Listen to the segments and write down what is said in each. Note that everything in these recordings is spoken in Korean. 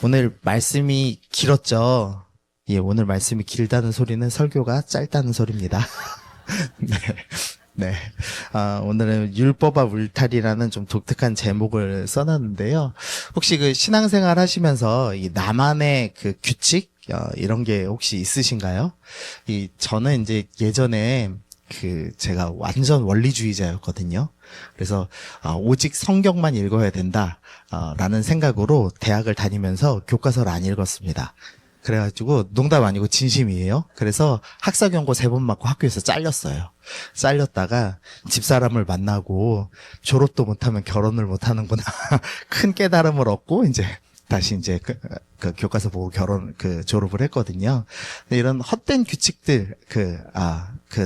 오늘 말씀이 길었죠? 예, 오늘 말씀이 길다는 소리는 설교가 짧다는 소리입니다. 네. 네. 오늘은 율법과 울타리라는 좀 독특한 제목을 써놨는데요. 혹시 그 신앙생활 하시면서 이 나만의 그 규칙, 이런 게 혹시 있으신가요? 저는 이제 예전에 제가 완전 원리주의자였거든요. 그래서, 오직 성경만 읽어야 된다, 라는 생각으로 대학을 다니면서 교과서를 안 읽었습니다. 그래가지고 농담 아니고 진심이에요. 그래서 학사 경고 3번 맞고 학교에서 잘렸어요. 잘렸다가 집사람을 만나고 졸업도 못하면 결혼을 못하는구나 큰 깨달음을 얻고 이제 다시 이제 그 교과서 보고 졸업을 했거든요. 근데 이런 헛된 규칙들,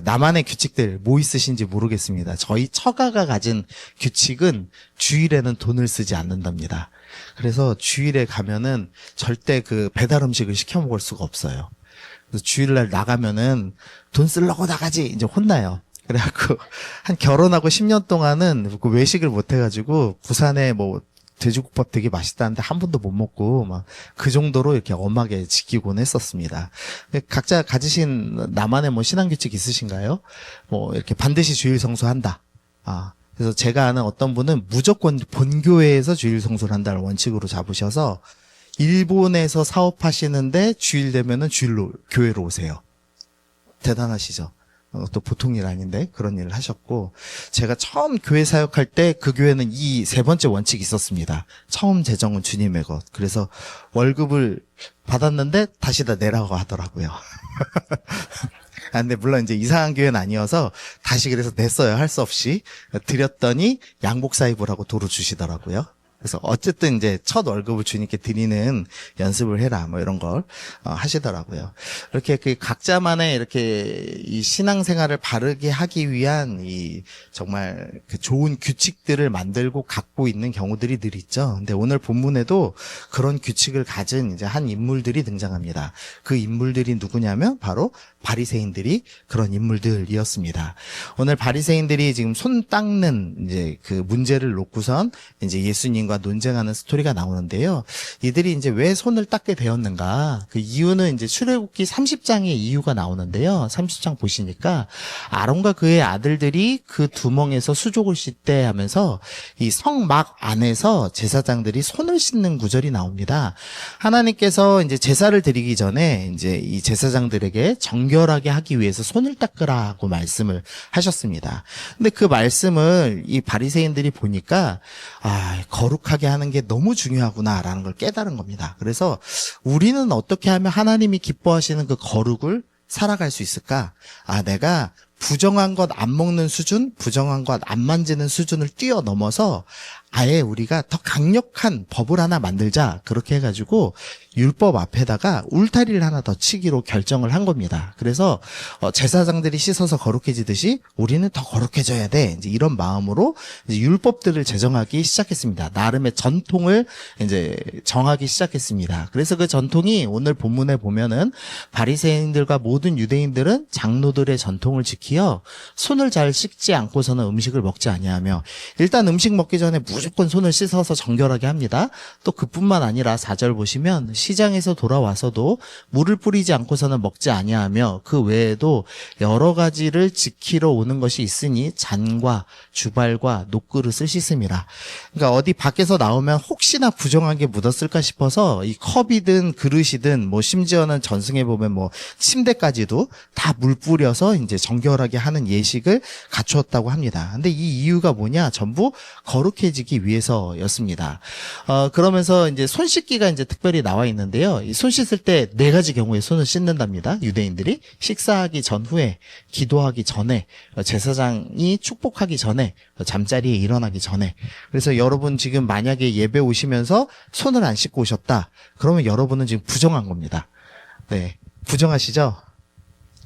나만의 규칙들 뭐 있으신지 모르겠습니다. 저희 처가가 가진 규칙은 주일에는 돈을 쓰지 않는답니다. 그래서 주일에 가면은 절대 그 배달 음식을 시켜 먹을 수가 없어요. 그래서 주일날 나가면은 돈 쓰려고 나가지 이제 혼나요. 그래갖고 한 결혼하고 10년 동안은 그 외식을 못 해가지고 부산에 뭐 돼지국밥 되게 맛있다는데 한 번도 못 먹고 막 그 정도로 이렇게 엄하게 지키곤 했었습니다. 각자 가지신 나만의 뭐 신앙 규칙 있으신가요? 뭐 이렇게 반드시 주일 성수한다. 그래서 제가 아는 어떤 분은 무조건 본교회에서 주일 성수를 한다는 원칙으로 잡으셔서 일본에서 사업하시는데 주일 되면은 주일로 교회로 오세요. 대단하시죠? 또 보통 일 아닌데 그런 일을 하셨고, 제가 처음 교회 사역할 때 그 교회는 이 3번째 원칙이 있었습니다. 처음 재정은 주님의 것. 그래서 월급을 받았는데 다시 다 내라고 하더라고요. 근데 물론 이제 이상한 교회는 아니어서 다시 그래서 냈어요. 할 수 없이 드렸더니 양복사입을 하고 도로 주시더라고요. 그래서 어쨌든 이제 첫 월급을 주님께 드리는 연습을 해라 뭐 이런 걸 하시더라고요. 이렇게 그 각자만의 이렇게 이 신앙생활을 바르게 하기 위한 이 정말 그 좋은 규칙들을 만들고 갖고 있는 경우들이 늘 있죠. 근데 오늘 본문에도 그런 규칙을 가진 이제 한 인물들이 등장합니다. 그 인물들이 누구냐면 바로 바리새인들이 그런 인물들이었습니다. 오늘 바리새인들이 지금 손 닦는 이제 그 문제를 놓고선 이제 예수님과 논쟁하는 스토리가 나오는데요. 이들이 이제 왜 손을 닦게 되었는가? 그 이유는 이제 출애굽기 30장의 이유가 나오는데요. 30장 보시니까 아론과 그의 아들들이 그 두멍에서 수족을 씻대 하면서 이 성막 안에서 제사장들이 손을 씻는 구절이 나옵니다. 하나님께서 이제 제사를 드리기 전에 이제 이 제사장들에게 정결하게 하기 위해서 손을 닦으라고 말씀을 하셨습니다. 근데 그 말씀을 이 바리새인들이 보니까 거룩하게 하는 게 너무 중요하구나라는 걸 깨달은 겁니다. 그래서 우리는 어떻게 하면 하나님이 기뻐하시는 그 거룩을 살아갈 수 있을까? 내가 부정한 것 안 먹는 수준, 부정한 것 안 만지는 수준을 뛰어넘어서 아예 우리가 더 강력한 법을 하나 만들자. 그렇게 해가지고 율법 앞에다가 울타리를 하나 더 치기로 결정을 한 겁니다. 그래서 제사장들이 씻어서 거룩해지듯이 우리는 더 거룩해져야 돼. 이제 이런 마음으로 이제 율법들을 제정하기 시작했습니다. 나름의 전통을 이제 정하기 시작했습니다. 그래서 그 전통이 오늘 본문에 보면은 바리새인들과 모든 유대인들은 장로들의 전통을 지키어 손을 잘 씻지 않고서는 음식을 먹지 아니하며, 일단 음식 먹기 전에 무조건 손을 씻어서 정결하게 합니다. 또 그뿐만 아니라 4절 보시면 시장에서 돌아와서도 물을 뿌리지 않고서는 먹지 아니하며 그 외에도 여러 가지를 지키러 오는 것이 있으니 잔과 주발과 녹그릇을 씻음이라. 그러니까 어디 밖에서 나오면 혹시나 부정한 게 묻었을까 싶어서 이 컵이든 그릇이든 뭐 심지어는 전승에 보면 뭐 침대까지도 다 물 뿌려서 이제 정결하게 하는 예식을 갖추었다고 합니다. 근데 이 이유가 뭐냐? 전부 거룩해지기 위해서였습니다. 그러면서 이제 손 씻기가 이제 특별히 나와 있는데요. 이 손 씻을 때 4가지 경우에 손을 씻는답니다. 유대인들이 식사하기 전후에, 기도하기 전에, 제사장이 축복하기 전에, 잠자리에 일어나기 전에. 그래서 여러분 지금 만약에 예배 오시면서 손을 안 씻고 오셨다. 그러면 여러분은 지금 부정한 겁니다. 네, 부정하시죠?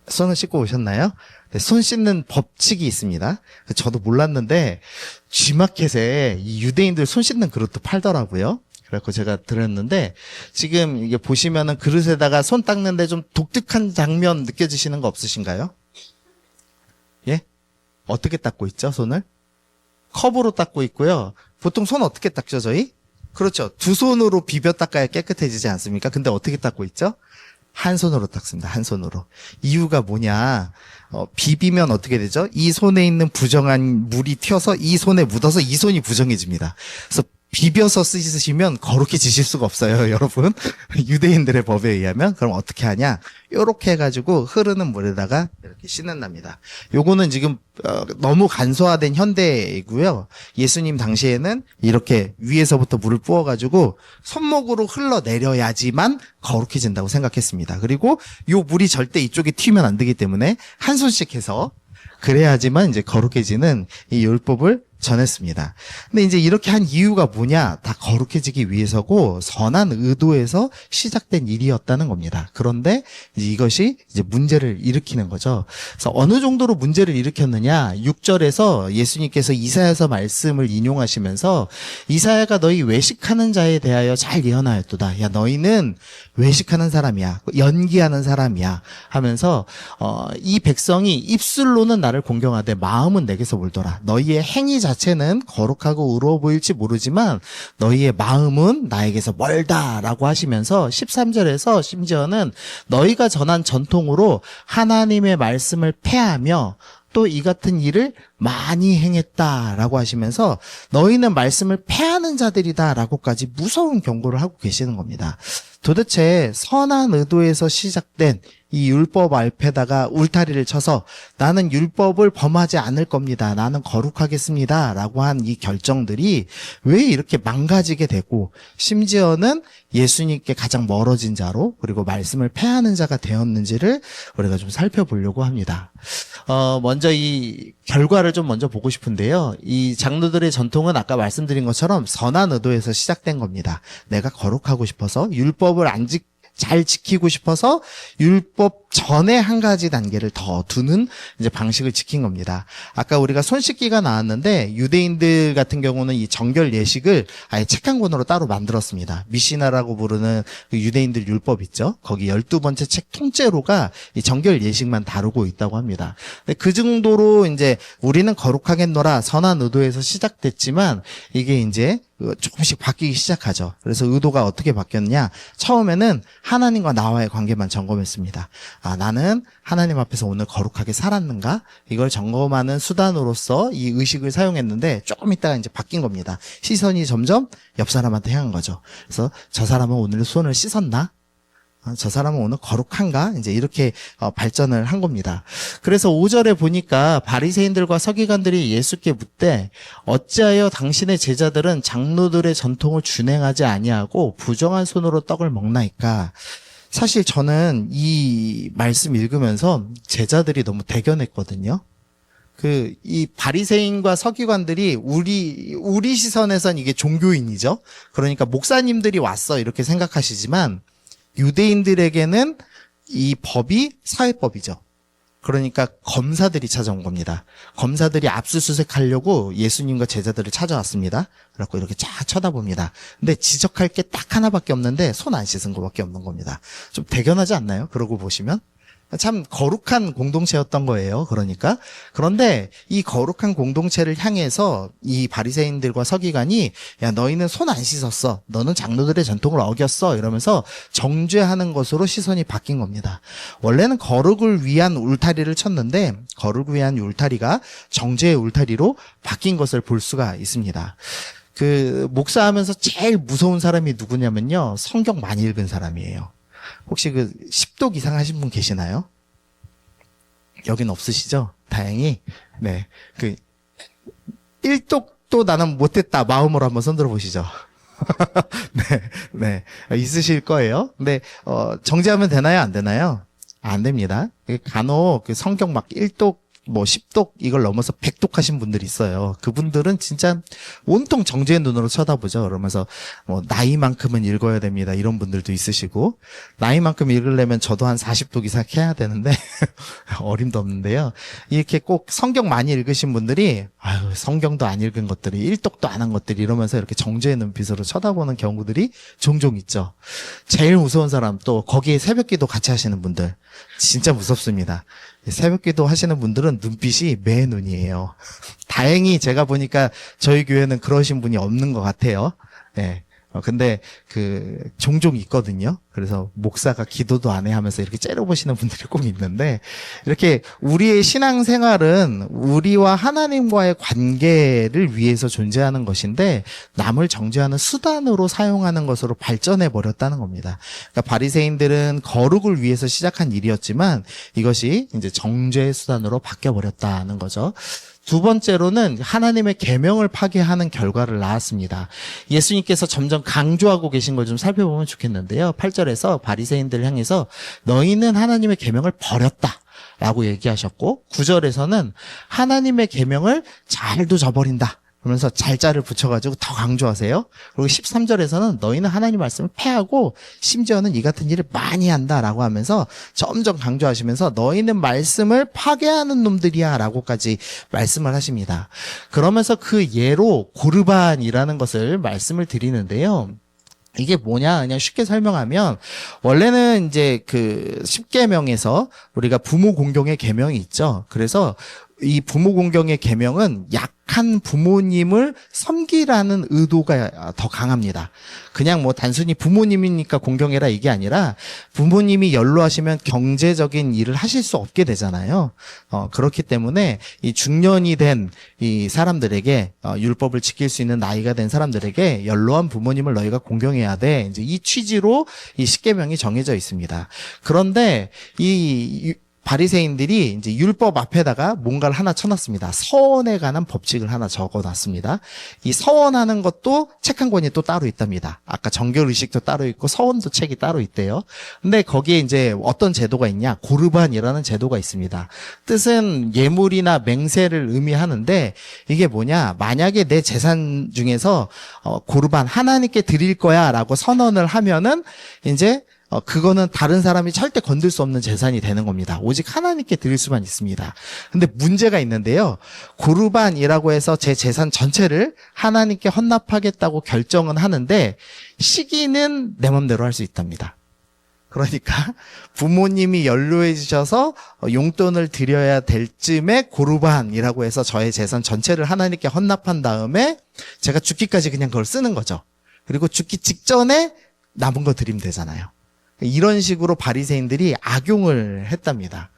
손을 씻고 오셨나요? 네, 손 씻는 법칙이 있습니다. 저도 몰랐는데 G마켓에 이 유대인들 손 씻는 그릇도 팔더라고요. 그래서 제가 들었는데, 지금 이게 보시면은 그릇에다가 손 닦는데 좀 독특한 장면 느껴지시는 거 없으신가요? 예? 어떻게 닦고 있죠, 손을? 컵으로 닦고 있고요. 보통 손 어떻게 닦죠, 저희? 그렇죠. 두 손으로 비벼 닦아야 깨끗해지지 않습니까? 근데 어떻게 닦고 있죠? 한 손으로 닦습니다. 한 손으로. 이유가 뭐냐? 비비면 어떻게 되죠? 이 손에 있는 부정한 물이 튀어서 이 손에 묻어서 이 손이 부정해집니다. 그래서 비벼서 쓰시면 거룩해지실 수가 없어요, 여러분. 유대인들의 법에 의하면. 그럼 어떻게 하냐? 요렇게 해가지고 흐르는 물에다가 이렇게 씻는답니다. 요거는 지금 너무 간소화된 현대이고요. 예수님 당시에는 이렇게 위에서부터 물을 부어가지고 손목으로 흘러내려야지만 거룩해진다고 생각했습니다. 그리고 요 물이 절대 이쪽에 튀면 안 되기 때문에 한 손씩 해서 그래야지만 이제 거룩해지는 이 율법을 전했습니다. 근데 이제 이렇게 한 이유가 뭐냐? 다 거룩해지기 위해서고 선한 의도에서 시작된 일이었다는 겁니다. 그런데 이제 이것이 이제 문제를 일으키는 거죠. 그래서 어느 정도로 문제를 일으켰느냐? 6절에서 예수님께서 이사야서 말씀을 인용하시면서 이사야가 너희 외식하는 자에 대하여 잘 예언하였도다. 야, 너희는 외식하는 사람이야. 연기하는 사람이야. 하면서 이 백성이 입술로는 나를 공경하되 마음은 내게서 멀더라. 너희의 행위 자체는 거룩하고 의로워 보일지 모르지만 너희의 마음은 나에게서 멀다라고 하시면서 13절에서 심지어는 너희가 전한 전통으로 하나님의 말씀을 폐하며 또 이 같은 일을 많이 행했다라고 하시면서 너희는 말씀을 폐하는 자들이다라고까지 무서운 경고를 하고 계시는 겁니다. 도대체 선한 의도에서 시작된 이 율법 앞에다가 울타리를 쳐서 나는 율법을 범하지 않을 겁니다. 나는 거룩하겠습니다. 라고 한 이 결정들이 왜 이렇게 망가지게 되고 심지어는 예수님께 가장 멀어진 자로 그리고 말씀을 폐하는 자가 되었는지를 우리가 좀 살펴보려고 합니다. 먼저 이 결과를 좀 먼저 보고 싶은데요. 이 장로들의 전통은 아까 말씀드린 것처럼 선한 의도에서 시작된 겁니다. 내가 거룩하고 싶어서 율법을 잘 지키고 싶어서 율법 전에 한 가지 단계를 더 두는 이제 방식을 지킨 겁니다. 아까 우리가 손 씻기가 나왔는데 유대인들 같은 경우는 이 정결 예식을 아예 책 한 권으로 따로 만들었습니다. 미시나라고 부르는 그 유대인들 율법 있죠. 거기 12번째 책 통째로가 이 정결 예식만 다루고 있다고 합니다. 근데 그 정도로 이제 우리는 거룩하겠노라 선한 의도에서 시작됐지만 이게 이제 조금씩 바뀌기 시작하죠. 그래서 의도가 어떻게 바뀌었냐? 처음에는 하나님과 나와의 관계만 점검했습니다. 아, 나는 하나님 앞에서 오늘 거룩하게 살았는가? 이걸 점검하는 수단으로서 이 의식을 사용했는데 조금 있다가 이제 바뀐 겁니다. 시선이 점점 옆 사람한테 향한 거죠. 그래서 저 사람은 오늘 손을 씻었나? 저 사람은 오늘 거룩한가? 이제 이렇게 발전을 한 겁니다. 그래서 5절에 보니까 바리새인들과 서기관들이 예수께 묻되 어찌하여 당신의 제자들은 장로들의 전통을 준행하지 아니하고 부정한 손으로 떡을 먹나이까? 사실 저는 이 말씀 읽으면서 제자들이 너무 대견했거든요. 이 바리새인과 서기관들이 우리 시선에선 이게 종교인이죠. 그러니까 목사님들이 왔어 이렇게 생각하시지만 유대인들에게는 이 법이 사회법이죠. 그러니까 검사들이 찾아온 겁니다. 검사들이 압수수색하려고 예수님과 제자들을 찾아왔습니다. 그래갖고 이렇게 쫙 쳐다봅니다. 근데 지적할 게 딱 하나밖에 없는데 손 안 씻은 거밖에 없는 겁니다. 좀 대견하지 않나요? 그러고 보시면. 참 거룩한 공동체였던 거예요. 그러니까. 그런데 이 거룩한 공동체를 향해서 이 바리새인들과 서기관이 야, 너희는 손 안 씻었어. 너는 장로들의 전통을 어겼어. 이러면서 정죄하는 것으로 시선이 바뀐 겁니다. 원래는 거룩을 위한 울타리를 쳤는데 거룩을 위한 울타리가 정죄의 울타리로 바뀐 것을 볼 수가 있습니다. 목사하면서 제일 무서운 사람이 누구냐면요. 성경 많이 읽은 사람이에요. 혹시 10독 이상 하신 분 계시나요? 여긴 없으시죠? 다행히. 네. 1독도 나는 못했다. 마음으로 한번 손들어 보시죠. 네. 있으실 거예요. 근데, 정죄하면 되나요? 안 되나요? 안 됩니다. 간혹 성경 막 1독, 10독 이걸 넘어서 100독 하신 분들이 있어요. 그분들은 진짜 온통 정죄의 눈으로 쳐다보죠. 그러면서 나이만큼은 읽어야 됩니다. 이런 분들도 있으시고 나이만큼 읽으려면 저도 한 40독 이상 해야 되는데 어림도 없는데요. 이렇게 꼭 성경 많이 읽으신 분들이 아유 성경도 안 읽은 것들이 1독도 안 한 것들이 이러면서 이렇게 정죄의 눈빛으로 쳐다보는 경우들이 종종 있죠. 제일 무서운 사람 또 거기에 새벽기도 같이 하시는 분들 진짜 무섭습니다. 새벽기도 하시는 분들은 눈빛이 매 눈이에요. 다행히 제가 보니까 저희 교회는 그러신 분이 없는 것 같아요. 네. 근데 종종 있거든요. 그래서 목사가 기도도 안 해 하면서 이렇게 째려보시는 분들이 꼭 있는데, 이렇게 우리의 신앙생활은 우리와 하나님과의 관계를 위해서 존재하는 것인데, 남을 정죄하는 수단으로 사용하는 것으로 발전해 버렸다는 겁니다. 그러니까 바리새인들은 거룩을 위해서 시작한 일이었지만, 이것이 이제 정죄의 수단으로 바뀌어 버렸다는 거죠. 두 번째로는 하나님의 계명을 파괴하는 결과를 낳았습니다. 예수님께서 점점 강조하고 계신 걸 좀 살펴보면 좋겠는데요. 8절에서 바리새인들을 향해서 너희는 하나님의 계명을 버렸다라고 얘기하셨고, 9절에서는 하나님의 계명을 잘도 저버린다 그러면서 잘자를 붙여가지고 더 강조하세요. 그리고 13절에서는 너희는 하나님 말씀을 패하고 심지어는 이 같은 일을 많이 한다라고 하면서 점점 강조하시면서 너희는 말씀을 파괴하는 놈들이야 라고까지 말씀을 하십니다. 그러면서 그 예로 고르반이라는 것을 말씀을 드리는데요. 이게 뭐냐, 그냥 쉽게 설명하면, 원래는 이제 십계명에서 우리가 부모 공경의 계명이 있죠. 그래서 이 부모 공경의 계명은 약한 부모님을 섬기라는 의도가 더 강합니다. 그냥 뭐 단순히 부모님이니까 공경해라 이게 아니라, 부모님이 연로하시면 경제적인 일을 하실 수 없게 되잖아요. 그렇기 때문에 이 중년이 된 이 사람들에게, 율법을 지킬 수 있는 나이가 된 사람들에게 연로한 부모님을 너희가 공경해야 돼. 이제 이 취지로 이 십계명이 정해져 있습니다. 그런데 이 바리새인들이 이제 율법 앞에다가 뭔가를 하나 쳐놨습니다. 서원에 관한 법칙을 하나 적어놨습니다. 이 서원하는 것도 책 한 권이 또 따로 있답니다. 아까 정결의식도 따로 있고 서원도 책이 따로 있대요. 근데 거기에 이제 어떤 제도가 있냐? 고르반이라는 제도가 있습니다. 뜻은 예물이나 맹세를 의미하는데, 이게 뭐냐? 만약에 내 재산 중에서 고르반 하나님께 드릴 거야 라고 선언을 하면은 이제 그거는 다른 사람이 절대 건들 수 없는 재산이 되는 겁니다. 오직 하나님께 드릴 수만 있습니다. 근데 문제가 있는데요. 고르반이라고 해서 제 재산 전체를 하나님께 헌납하겠다고 결정은 하는데, 시기는 내 맘대로 할 수 있답니다. 그러니까 부모님이 연로해지셔서 용돈을 드려야 될 쯤에 고르반이라고 해서 저의 재산 전체를 하나님께 헌납한 다음에 제가 죽기까지 그냥 그걸 쓰는 거죠. 그리고 죽기 직전에 남은 거 드리면 되잖아요. 이런 식으로 바리새인들이 악용을 했답니다.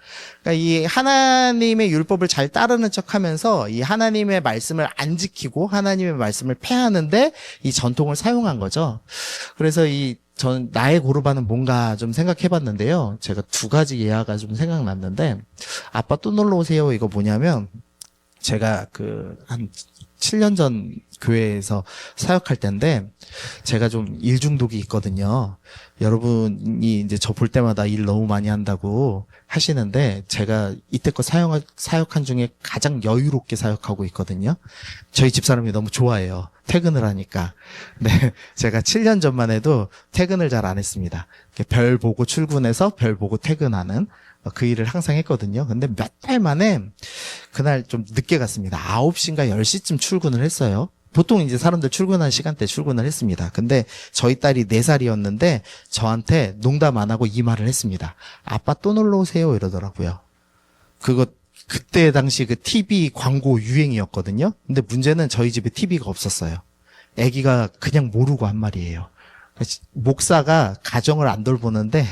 그러니까 이 하나님의 율법을 잘 따르는 척하면서 이 하나님의 말씀을 안 지키고 하나님의 말씀을 폐하는데 이 전통을 사용한 거죠. 그래서 전 나의 고르반은 뭔가 좀 생각해봤는데요. 제가 두 가지 예화가 좀 생각났는데, 아빠 또 놀러 오세요. 이거 뭐냐면, 제가 한 7년 전 교회에서 사역할 때인데, 제가 좀 일 중독이 있거든요. 여러분이 이제 저 볼 때마다 일 너무 많이 한다고 하시는데, 제가 이때껏 사역한 중에 가장 여유롭게 사역하고 있거든요. 저희 집사람이 너무 좋아해요. 퇴근을 하니까. 근데 제가 7년 전만 해도 퇴근을 잘 안 했습니다. 별 보고 출근해서 별 보고 퇴근하는 그 일을 항상 했거든요. 근데 몇 달 만에 그날 좀 늦게 갔습니다. 9시인가 10시쯤 출근을 했어요. 보통 이제 사람들 출근한 시간대 출근을 했습니다. 근데 저희 딸이 4살이었는데 저한테 농담 안 하고 이 말을 했습니다. 아빠 또 놀러 오세요 이러더라고요. 그때 당시 TV 광고 유행이었거든요. 근데 문제는 저희 집에 TV가 없었어요. 아기가 그냥 모르고 한 말이에요. 목사가 가정을 안 돌보는데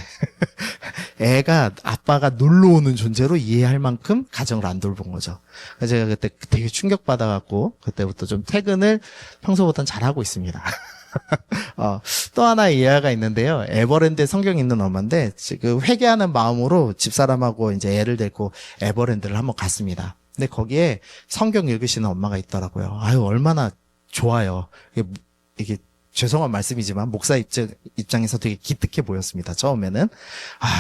애가 아빠가 놀러 오는 존재로 이해할 만큼 가정을 안 돌본 거죠. 그래서 제가 그때 되게 충격받아갖고 그때부터 좀 퇴근을 평소보다는 잘하고 있습니다. 또 하나의 예화가 있는데요. 에버랜드에 성경이 있는 엄마인데 지금 회개하는 마음으로 집사람하고 이제 애를 데리고 에버랜드를 한번 갔습니다. 근데 거기에 성경 읽으시는 엄마가 있더라고요. 아유, 얼마나 좋아요. 이게 죄송한 말씀이지만 목사 입장에서 되게 기특해 보였습니다. 처음에는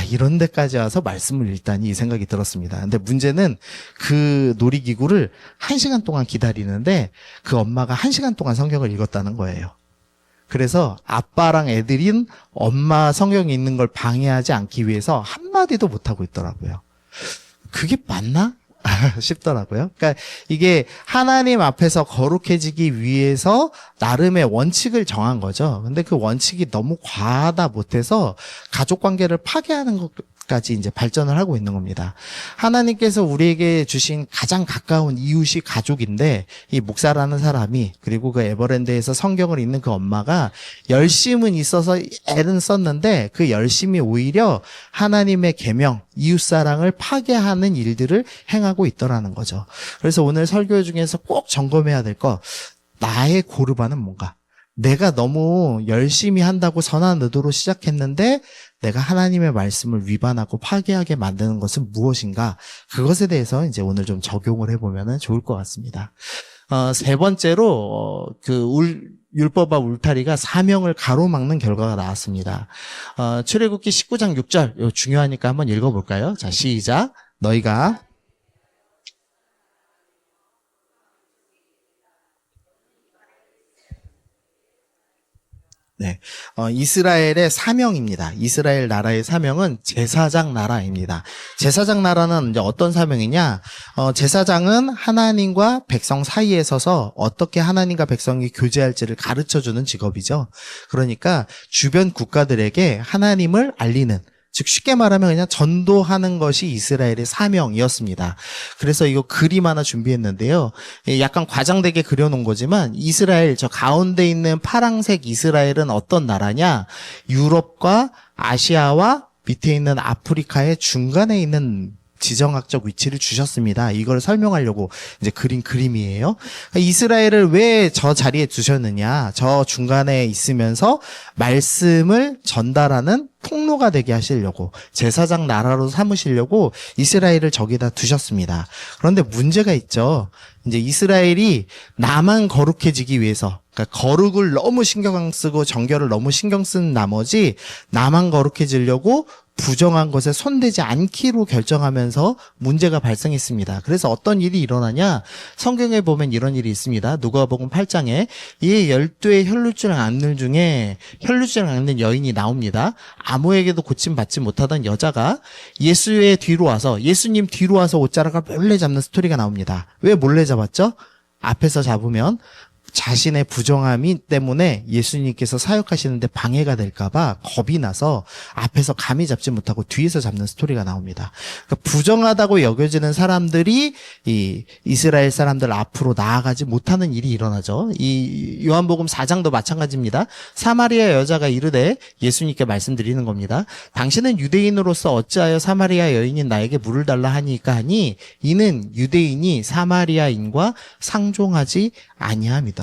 이런 데까지 와서 말씀을 읽다니 이 생각이 들었습니다. 근데 문제는 그 놀이기구를 1시간 동안 기다리는데 그 엄마가 1시간 동안 성경을 읽었다는 거예요. 그래서 아빠랑 애들인 엄마 성경이 있는 걸 방해하지 않기 위해서 한마디도 못하고 있더라고요. 그게 맞나? 싶더라고요. 그러니까 이게 하나님 앞에서 거룩해지기 위해서 나름의 원칙을 정한 거죠. 근데 그 원칙이 너무 과하다 못해서 가족 관계를 파괴하는 까지 이제 발전을 하고 있는 겁니다. 하나님께서 우리에게 주신 가장 가까운 이웃이 가족인데 이 목사라는 사람이 그리고 그 에버랜드에서 성경을 읽는 그 엄마가 열심은 있어서 애는 썼는데 그 열심이 오히려 하나님의 계명, 이웃 사랑을 파괴하는 일들을 행하고 있더라는 거죠. 그래서 오늘 설교 중에서 꼭 점검해야 될 거, 나의 고르바는 뭔가? 내가 너무 열심히 한다고 선한 의도로 시작했는데 내가 하나님의 말씀을 위반하고 파괴하게 만드는 것은 무엇인가? 그것에 대해서 이제 오늘 좀 적용을 해보면 좋을 것 같습니다. 세 번째로 율법과 울타리가 사명을 가로막는 결과가 나왔습니다. 출애굽기 19장 6절 이거 중요하니까 한번 읽어볼까요? 자, 시작. 너희가 네, 이스라엘의 사명입니다. 이스라엘 나라의 사명은 제사장 나라입니다. 제사장 나라는 이제 어떤 사명이냐? 제사장은 하나님과 백성 사이에 서서 어떻게 하나님과 백성이 교제할지를 가르쳐주는 직업이죠. 그러니까 주변 국가들에게 하나님을 알리는, 즉 쉽게 말하면 그냥 전도하는 것이 이스라엘의 사명이었습니다. 그래서 이거 그림 하나 준비했는데요. 약간 과장되게 그려놓은 거지만 이스라엘 저 가운데 있는 파랑색 이스라엘은 어떤 나라냐? 유럽과 아시아와 밑에 있는 아프리카의 중간에 있는 지정학적 위치를 주셨습니다. 이걸 설명하려고 이제 그린 그림이에요. 이스라엘을 왜 저 자리에 두셨느냐? 저 중간에 있으면서 말씀을 전달하는 통로가 되게 하시려고, 제사장 나라로 삼으시려고 이스라엘을 저기다 두셨습니다. 그런데 문제가 있죠. 이제 이스라엘이 나만 거룩해지기 위해서, 그러니까 거룩을 너무 신경 쓰고 정결을 너무 신경 쓴 나머지 나만 거룩해지려고 부정한 것에 손대지 않기로 결정하면서 문제가 발생했습니다. 그래서 어떤 일이 일어나냐? 성경에 보면 이런 일이 있습니다. 누가복음 8장에 이 12의 혈루증 앓는 중에 혈루증 앓는 여인이 나옵니다. 아무에게도 고침받지 못하던 여자가 예수의 뒤로 와서, 예수님 뒤로 와서 옷자락을 몰래 잡는 스토리가 나옵니다. 왜 몰래 잡았죠? 앞에서 잡으면 자신의 부정함이 때문에 예수님께서 사역하시는데 방해가 될까봐 겁이 나서 앞에서 감히 잡지 못하고 뒤에서 잡는 스토리가 나옵니다. 그러니까 부정하다고 여겨지는 사람들이 이 이스라엘 사람들 앞으로 나아가지 못하는 일이 일어나죠. 이 요한복음 4장도 마찬가지입니다. 사마리아 여자가 이르되 예수님께 말씀드리는 겁니다. 당신은 유대인으로서 어찌하여 사마리아 여인인 나에게 물을 달라 하니까 하니 이는 유대인이 사마리아인과 상종하지 아니함이다.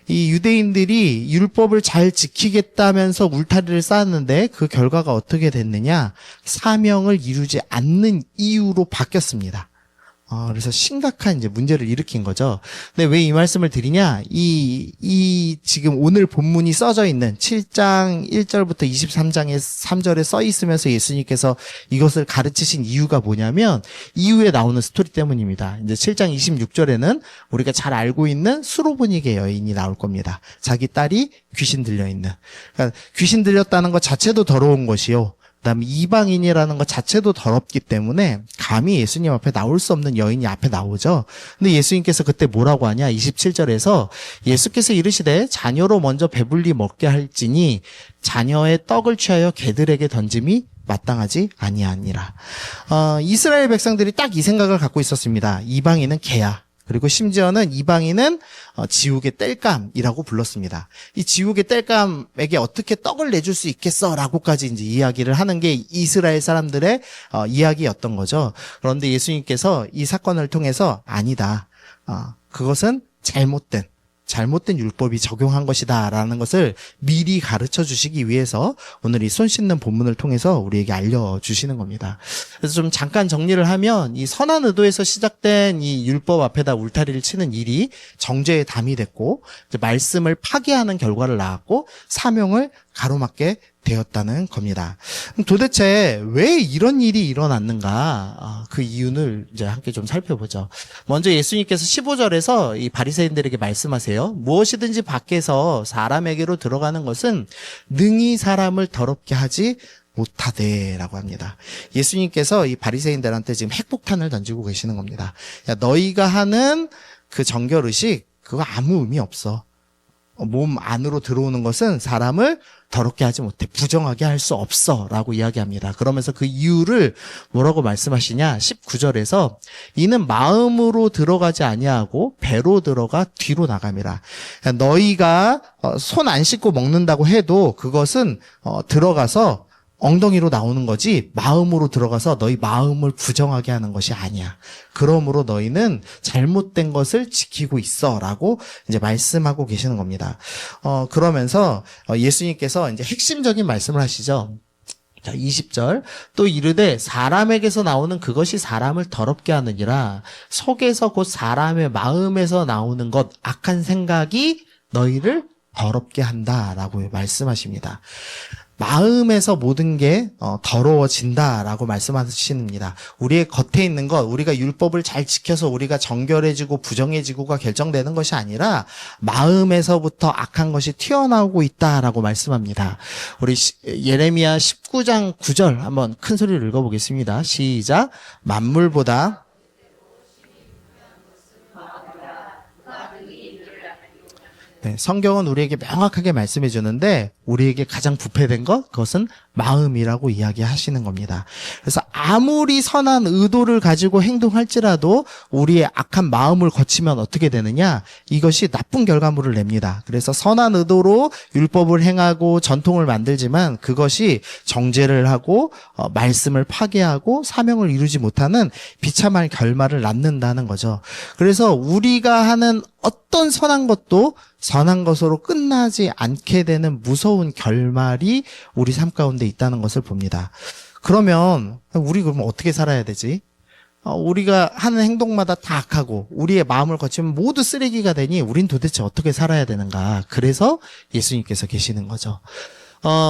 이 유대인들이 율법을 잘 지키겠다면서 울타리를 쌓았는데 그 결과가 어떻게 됐느냐? 사명을 이루지 않는 이유로 바뀌었습니다. 그래서 심각한 이제 문제를 일으킨 거죠. 근데 왜 이 말씀을 드리냐? 이 지금 오늘 본문이 써져 있는 7장 1절부터 23장의 3절에 써 있으면서 예수님께서 이것을 가르치신 이유가 뭐냐면 이후에 나오는 스토리 때문입니다. 이제 7장 26절에는 우리가 잘 알고 있는 수로보니게 여인이 나올 겁니다. 자기 딸이 귀신 들려 있는. 그러니까 귀신 들렸다는 것 자체도 더러운 것이요. 그다음에 이방인이라는 것 자체도 더럽기 때문에 감히 예수님 앞에 나올 수 없는 여인이 앞에 나오죠. 근데 예수님께서 그때 뭐라고 하냐? 27절에서 예수께서 이르시되 자녀로 먼저 배불리 먹게 할지니 자녀의 떡을 취하여 개들에게 던짐이 마땅하지 아니하니라. 이스라엘 백성들이 딱 이 생각을 갖고 있었습니다. 이방인은 개야. 그리고 심지어는 이방인은 지옥의 땔감이라고 불렀습니다. 이 지옥의 땔감에게 어떻게 떡을 내줄 수 있겠어라고까지 이제 이야기를 하는 게 이스라엘 사람들의 이야기였던 거죠. 그런데 예수님께서 이 사건을 통해서 아니다. 그것은 잘못된 율법이 적용한 것이다라는 것을 미리 가르쳐 주시기 위해서 오늘 이 손 씻는 본문을 통해서 우리에게 알려주시는 겁니다. 그래서 좀 잠깐 정리를 하면 이 선한 의도에서 시작된 이 율법 앞에다 울타리를 치는 일이 정죄의 담이 됐고 이제 말씀을 파괴하는 결과를 낳았고 사명을 가로막게 되었다는 겁니다. 도대체 왜 이런 일이 일어났는가? 그 이유를 이제 함께 좀 살펴보죠. 먼저 예수님께서 15절에서 이 바리새인들에게 말씀하세요. 무엇이든지 밖에서 사람에게로 들어가는 것은 능히 사람을 더럽게 하지 못하되라고 합니다. 예수님께서 이 바리새인들한테 지금 핵폭탄을 던지고 계시는 겁니다. 야, 너희가 하는 그 정결의식 그거 아무 의미 없어. 몸 안으로 들어오는 것은 사람을 더럽게 하지 못해 부정하게 할 수 없어 라고 이야기합니다. 그러면서 그 이유를 뭐라고 말씀하시냐 19절에서 이는 마음으로 들어가지 아니하고 배로 들어가 뒤로 나감이라. 너희가 손 안 씻고 먹는다고 해도 그것은 들어가서 엉덩이로 나오는 거지 마음으로 들어가서 너희 마음을 부정하게 하는 것이 아니야. 그러므로 너희는 잘못된 것을 지키고 있어라고 이제 말씀하고 계시는 겁니다. 그러면서 예수님께서 이제 핵심적인 말씀을 하시죠. 자, 20절. 또 이르되 사람에게서 나오는 그것이 사람을 더럽게 하느니라. 속에서 곧 사람의 마음에서 나오는 것 악한 생각이 너희를 더럽게 한다라고 말씀하십니다. 마음에서 모든 게 더러워진다라고 말씀하시는니다. 우리의 겉에 있는 것, 우리가 율법을 잘 지켜서 우리가 정결해지고 부정해지고가 결정되는 것이 아니라 마음에서부터 악한 것이 튀어나오고 있다라고 말씀합니다. 우리 예레미야 19장 9절 한번 큰 소리로 읽어보겠습니다. 시작. 만물보다 네, 성경은 우리에게 명확하게 말씀해 주는데 우리에게 가장 부패된 것, 그것은 마음이라고 이야기하시는 겁니다. 그래서 아무리 선한 의도를 가지고 행동할지라도 우리의 악한 마음을 거치면 어떻게 되느냐? 이것이 나쁜 결과물을 냅니다. 그래서 선한 의도로 율법을 행하고 전통을 만들지만 그것이 정죄를 하고 말씀을 파괴하고 사명을 이루지 못하는 비참한 결말을 낳는다는 거죠. 그래서 우리가 하는 어떤 선한 것도 선한 것으로 끝나지 않게 되는 무서운 결말이 우리 삶 가운데 있다는 것을 봅니다. 그러면 우리 그러면 어떻게 살아야 되지? 우리가 하는 행동마다 다 악하고 우리의 마음을 거치면 모두 쓰레기가 되니 우린 도대체 어떻게 살아야 되는가? 그래서 예수님께서 계시는 거죠.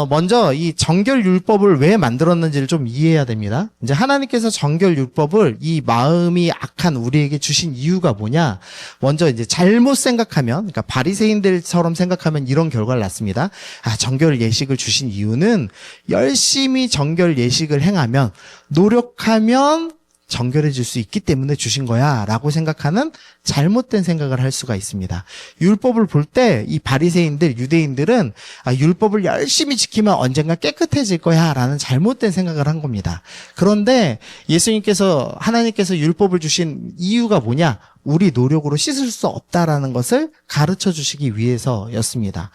먼저 이 정결율법을 왜 만들었는지를 좀 이해해야 됩니다. 이제 하나님께서 정결율법을 이 마음이 악한 우리에게 주신 이유가 뭐냐? 먼저 이제 잘못 생각하면, 그러니까 바리새인들처럼 생각하면 이런 결과를 낳습니다. 정결 예식을 주신 이유는 열심히 정결 예식을 행하면, 노력하면 정결해질 수 있기 때문에 주신 거야 라고 생각하는 잘못된 생각을 할 수가 있습니다. 율법을 볼 때 이 바리새인들, 유대인들은 율법을 열심히 지키면 언젠가 깨끗해질 거야 라는 잘못된 생각을 한 겁니다. 그런데 하나님께서 율법을 주신 이유가 뭐냐? 우리 노력으로 씻을 수 없다라는 것을 가르쳐 주시기 위해서였습니다.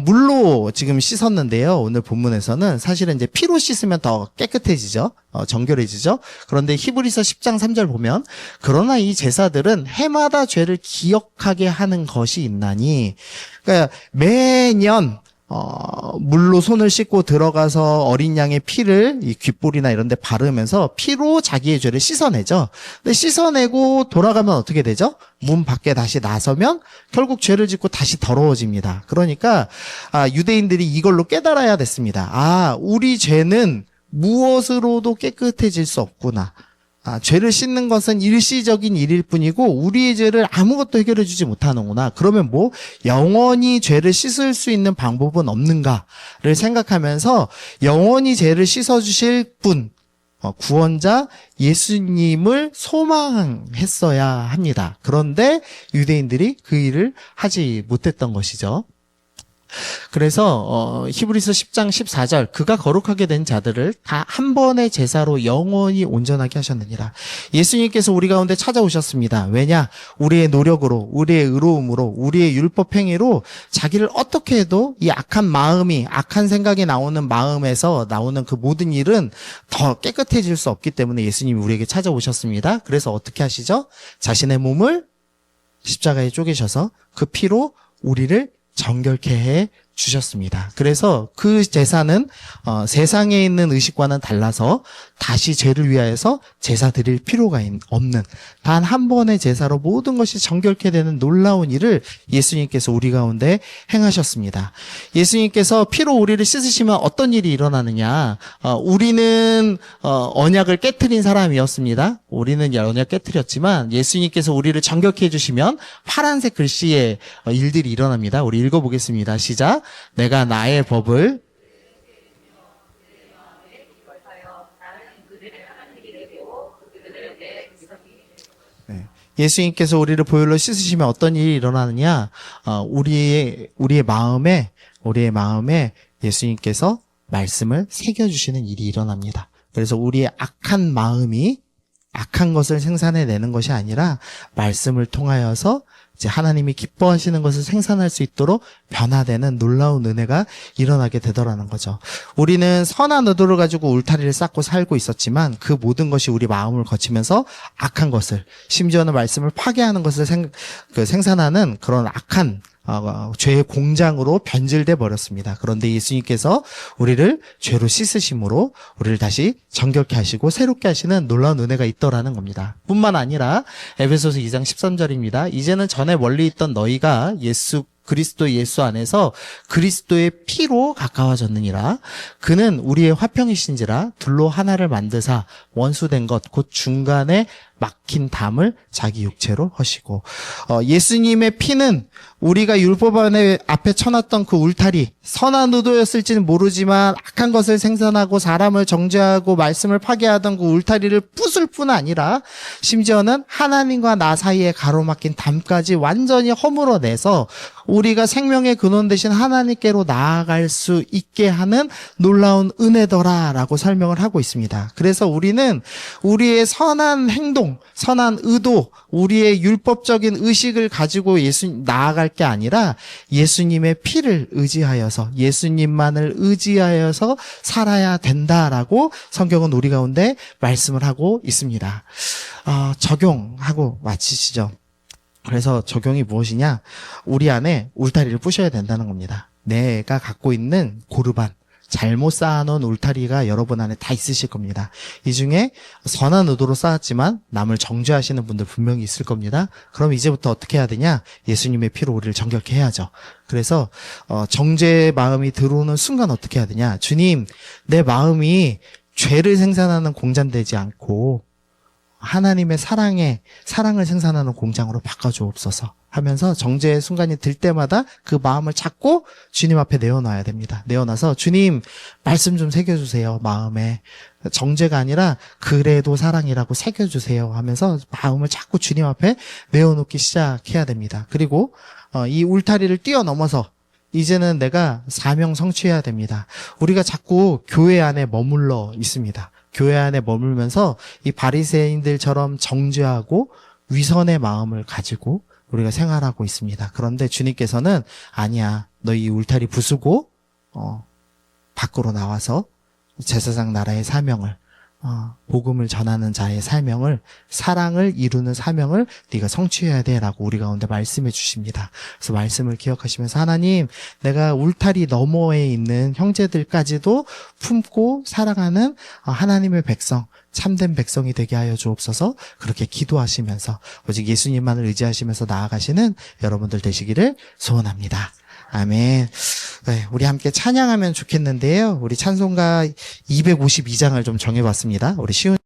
물로 지금 씻었는데요. 오늘 본문에서는 사실은 이제 피로 씻으면 더 깨끗해지죠. 정결해지죠. 그런데 히브리서 10장 3절 보면 그러나 이 제사들은 해마다 죄를 기억하게 하는 것이 있나니, 그러니까 매년 물로 손을 씻고 들어가서 어린 양의 피를 이 귓볼이나 이런 데 바르면서 피로 자기의 죄를 씻어내죠. 근데 씻어내고 돌아가면 어떻게 되죠? 문 밖에 다시 나서면 결국 죄를 짓고 다시 더러워집니다. 그러니까 유대인들이 이걸로 깨달아야 됐습니다. 우리 죄는 무엇으로도 깨끗해질 수 없구나. 죄를 씻는 것은 일시적인 일일 뿐이고 우리의 죄를 아무것도 해결해 주지 못하는구나. 그러면 영원히 죄를 씻을 수 있는 방법은 없는가를 생각하면서 영원히 죄를 씻어 주실 분, 구원자 예수님을 소망했어야 합니다. 그런데 유대인들이 그 일을 하지 못했던 것이죠. 그래서 히브리서 10장 14절 그가 거룩하게 된 자들을 다 한 번의 제사로 영원히 온전하게 하셨느니라. 예수님께서 우리 가운데 찾아오셨습니다. 왜냐? 우리의 노력으로, 우리의 의로움으로, 우리의 율법 행위로 자기를 어떻게 해도 이 악한 마음이, 악한 생각이 나오는 마음에서 나오는 그 모든 일은 더 깨끗해질 수 없기 때문에 예수님이 우리에게 찾아오셨습니다. 그래서 어떻게 하시죠? 자신의 몸을 십자가에 쪼개셔서 그 피로 우리를 정결케 해 주셨습니다. 그래서 그 제사는 세상에 있는 의식과는 달라서 다시 죄를 위하여서 제사 드릴 필요가 없는 단 한 번의 제사로 모든 것이 정결케 되는 놀라운 일을 예수님께서 우리 가운데 행하셨습니다. 예수님께서 피로 우리를 씻으시면 어떤 일이 일어나느냐? 우리는 언약을 깨트린 사람이었습니다. 우리는 언약 깨트렸지만 예수님께서 우리를 정결케 해주시면 파란색 글씨의 일들이 일어납니다. 우리 읽어보겠습니다. 시작. 내가 나의 법을 예수님께서 우리를 보혈로 씻으시면 어떤 일이 일어나느냐? 우리의 마음에 예수님께서 말씀을 새겨주시는 일이 일어납니다. 그래서 우리의 악한 것을 생산해내는 것이 아니라 말씀을 통하여서 이제 하나님이 기뻐하시는 것을 생산할 수 있도록 변화되는 놀라운 은혜가 일어나게 되더라는 거죠. 우리는 선한 의도를 가지고 울타리를 쌓고 살고 있었지만 그 모든 것이 우리 마음을 거치면서 악한 것을, 심지어는 말씀을 파괴하는 것을 생산하는 그런 악한 죄의 공장으로 변질돼 버렸습니다. 그런데 예수님께서 우리를 죄로 씻으심으로 우리를 다시 정결케 하시고 새롭게 하시는 놀라운 은혜가 있더라는 겁니다. 뿐만 아니라 에베소서 2장 13절입니다. 이제는 전에 멀리 있던 너희가 그리스도 예수 안에서 그리스도의 피로 가까워졌느니라. 그는 우리의 화평이신지라 둘로 하나를 만드사 원수된 것 곧 중간에 막힌 담을 자기 육체로 허시고. 예수님의 피는 우리가 율법 앞에 쳐놨던 그 울타리, 선한 의도였을지는 모르지만 악한 것을 생산하고 사람을 정죄하고 말씀을 파괴하던 그 울타리를 부술 뿐 아니라 심지어는 하나님과 나 사이에 가로막힌 담까지 완전히 허물어내서 우리가 생명의 근원 되신 하나님께로 나아갈 수 있게 하는 놀라운 은혜더라라고 설명을 하고 있습니다. 그래서 우리는 우리의 선한 행동, 선한 의도, 우리의 율법적인 의식을 가지고 나아갈 게 아니라 예수님의 피를 의지하여서, 예수님만을 의지하여서 살아야 된다라고 성경은 우리 가운데 말씀을 하고 있습니다. 적용하고 마치시죠. 그래서 적용이 무엇이냐? 우리 안에 울타리를 부셔야 된다는 겁니다. 내가 갖고 있는 고르반, 잘못 쌓아놓은 울타리가 여러분 안에 다 있으실 겁니다. 이 중에 선한 의도로 쌓았지만 남을 정죄하시는 분들 분명히 있을 겁니다. 그럼 이제부터 어떻게 해야 되냐? 예수님의 피로 우리를 정결케 해야죠. 그래서 정죄의 마음이 들어오는 순간 어떻게 해야 되냐? 주님, 내 마음이 죄를 생산하는 공장 되지 않고 하나님의 사랑을 생산하는 공장으로 바꿔주옵소서 하면서 정죄의 순간이 들 때마다 그 마음을 잡고 주님 앞에 내어놔야 됩니다. 내어놔서 주님 말씀 좀 새겨주세요. 마음에 정죄가 아니라 그래도 사랑이라고 새겨주세요 하면서 마음을 자꾸 주님 앞에 내어놓기 시작해야 됩니다. 그리고 이 울타리를 뛰어넘어서 이제는 내가 사명 성취해야 됩니다. 우리가 자꾸 교회 안에 머물러 있습니다. 교회 안에 머물면서 이 바리새인들처럼 정죄하고 위선의 마음을 가지고 우리가 생활하고 있습니다. 그런데 주님께서는 아니야, 너 이 울타리 부수고 밖으로 나와서 제사장 나라의 사명을, 복음을 전하는 자의 사명을, 사랑을 이루는 사명을 네가 성취해야 돼라고 우리 가운데 말씀해 주십니다. 그래서 말씀을 기억하시면서 하나님, 내가 울타리 너머에 있는 형제들까지도 품고 사랑하는 하나님의 백성, 참된 백성이 되게 하여 주옵소서. 그렇게 기도하시면서 오직 예수님만을 의지하시면서 나아가시는 여러분들 되시기를 소원합니다. 아멘. 네, 우리 함께 찬양하면 좋겠는데요. 우리 찬송가 252장을 좀 정해봤습니다. 우리 시훈